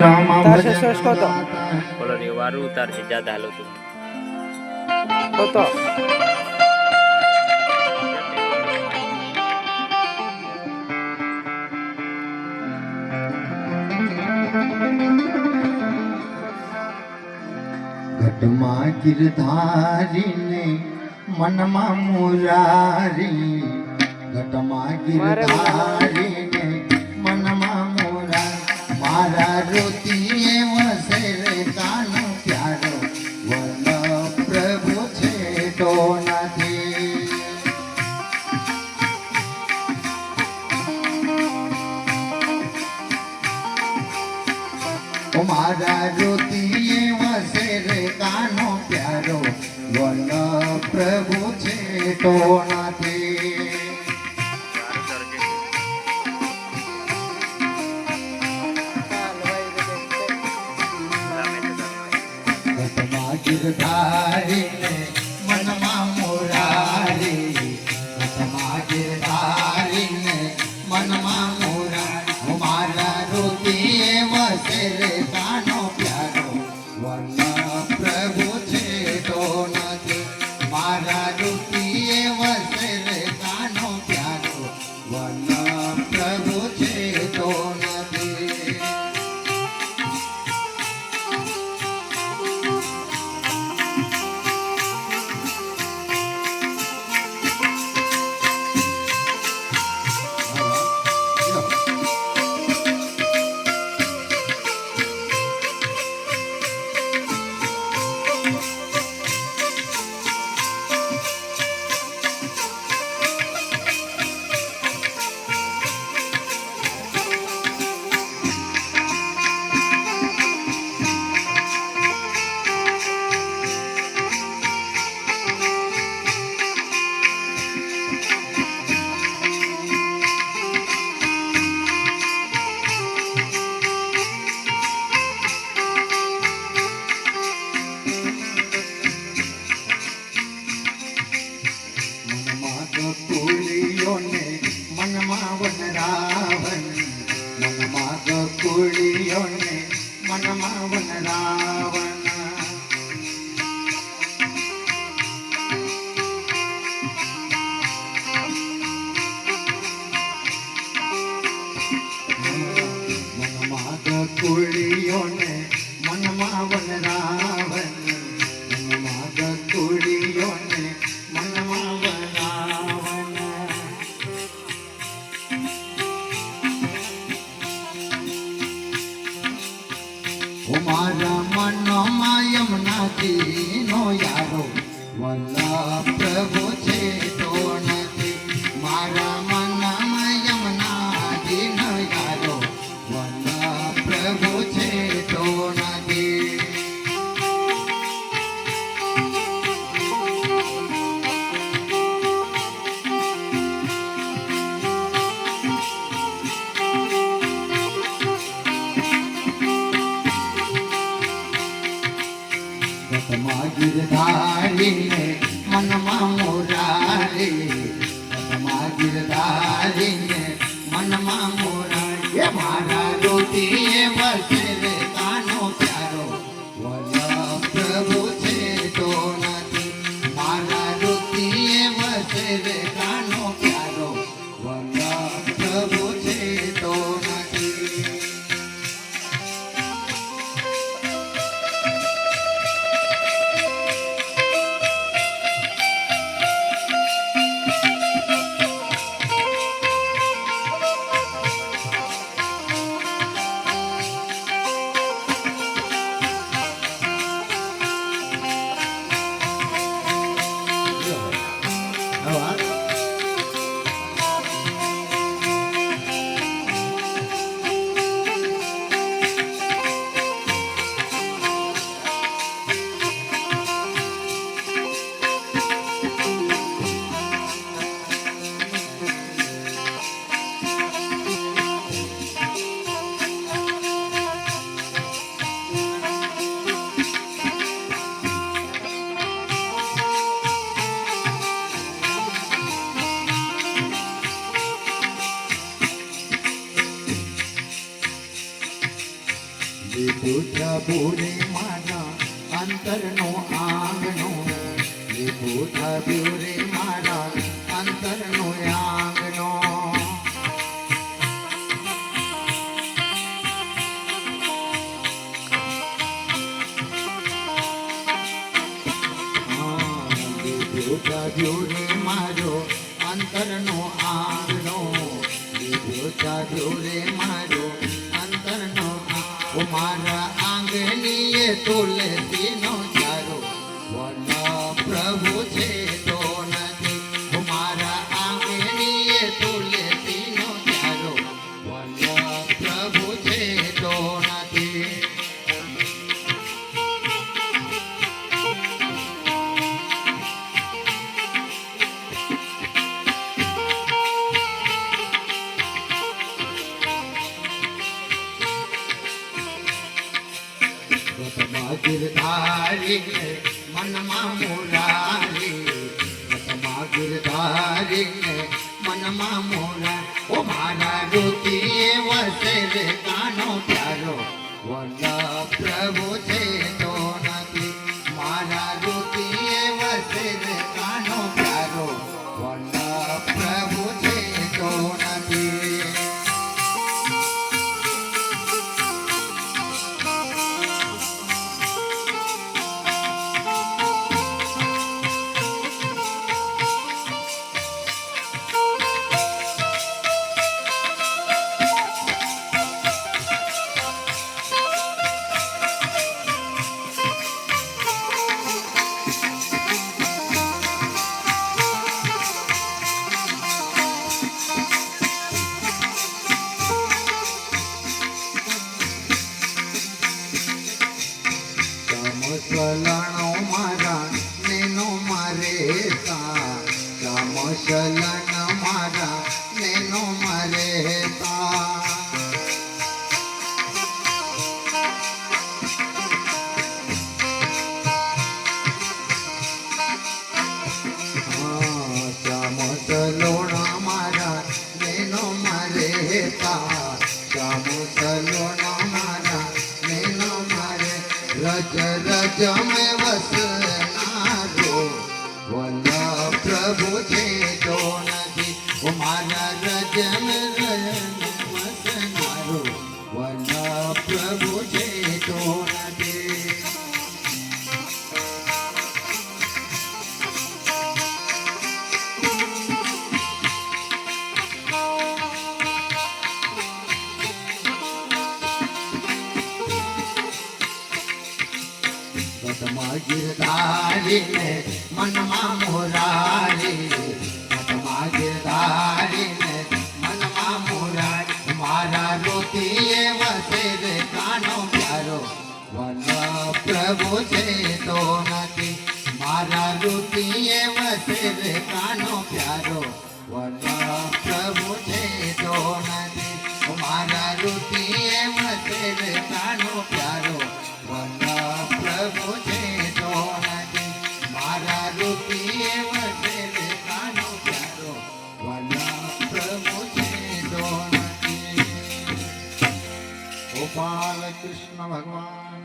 તારશે sauce કોતો બોલો રે વારું તારશે જ્યાદા હાલો છું કોતો ઘટમાં ગિરધારીને મનમાં મુરારી ઘટમાં ગિરધારીને મનમાં મુરારી મારા રોતીએ વસે રે કાનો પ્યારો વલ્લભ પ્રભુ છેટો નથી મારા રોતીએ વસે રે કાનો પ્યારો વલ્લભ પ્રભુ છેટો નથી ઘટમાં ગિરધારીને મનમાં મુરારી ઘટમાં ગિરધારીને મનમાં મુરારી મારા રોતીએ વસે રે કાનો પ્યારો વલ્લભ પ્રભુ છેટો નથી મારા રોતીએ વસે રે કાનો પ્યારો વલ્લભ પ્રભુ છેટો નથી મનમાં વનરાવન મનમાં ગકુળીઓને મનમાં વનરાવન મનમાં ગકુળીઓને મનમાં વનરાવન મનમાં ગકુળીઓને મનમાં વનરાવન મારા મનમાં યમુનાજીનો યારો વલ્લભ પ્રભુ છેટો નથી મારા મનમાં યમુનાજીનો યારો વલ્લભ પ્રભુ છેટો નથી ઘટમાં ગિરધારીને મનમાં મુરારી ઘટમાં ગિરધારીને મનમાં મુરારી મારા રોતીએ વસે રે લીધું પ્રભુને મારા અંતરનો આંગણો, લીધું પ્રભુને મારા અંતરનો આંગણો. રે મારો અંતરનો આંગણો, રે મારો અંતરનો મારા આંગણીએ તુલસીનો ચારો, વન પ્રભુ છે તો નથી. મારા આંગણીએ તુલસીનો ચારો, વન પ્રભુ છે તો નથી. ગિરધારીને મનમાં મોરારી, ગિરધારીને મનમાં મોરા. ઓ મારા રુચિએ વસે રે કાનો પ્યારો, વલ્લભ પ્રભુ છે તો નથી. મારા રુચિએ વસે રે કાનો પ્યારો, વલ્લભ પ્રભુ છે તો નથી. ચલણો મારા નેનો મારે તા, ચલણ મારા નેનો મારે તા. ચલોણા મારા નેનો મારે તા, ચલોણા મારા નેનો મારે. રજ રજ મેં વસનારો, વલ્લભ પ્રભુ છે તો નથી. મારા રજ મેં વસનારો, વલ્લભ પ્રભુ છે તો નથી. ગિરધારીને મનમાં મોરારી, ગિરધારીને મનમાં મોરારી. મારા રુચિએ વસે રે કાનો પ્યારો, વલ્લભ પ્રભુ છે તો નથી. મારા રુચિએ વસે રે કાનો પ્યારો, વલ્લભ પ્રભુ છે તો નથી. મારા રુચિએ વસે રે કાનો પ્યારો, વલ્લભ પ્રભુ છે તો નથી. મારા રુચિએ વસે રે કાનો પ્યારો, વલ્લભ પ્રભુ છે તો નથી. ગોપાલ કૃષ્ણ ભગવાન.